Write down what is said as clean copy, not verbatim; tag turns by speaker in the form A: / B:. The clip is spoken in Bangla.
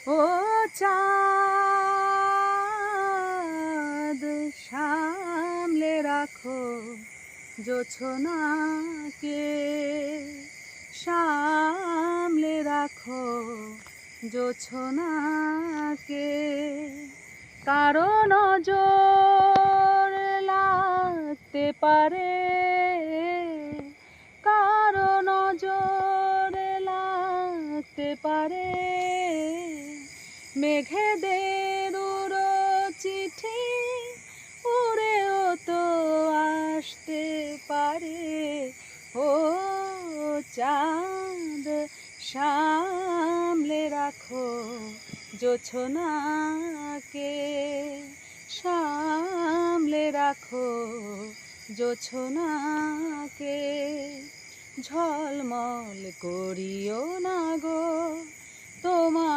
A: ও চাঁদ সামলে রাখো জোছনাকে, সামলে রাখো জোছনাকে। কারো নজর লাগতে পারে, কারো নজর লাগতে পারে। মেঘেদের উড়ো চিঠি উড়েও তো আসতে পারে। ও চাঁদ সামলে রাখো জোছনাকে, সামলে রাখো জোছনাকে। ঝলমল করিও না গো তোমার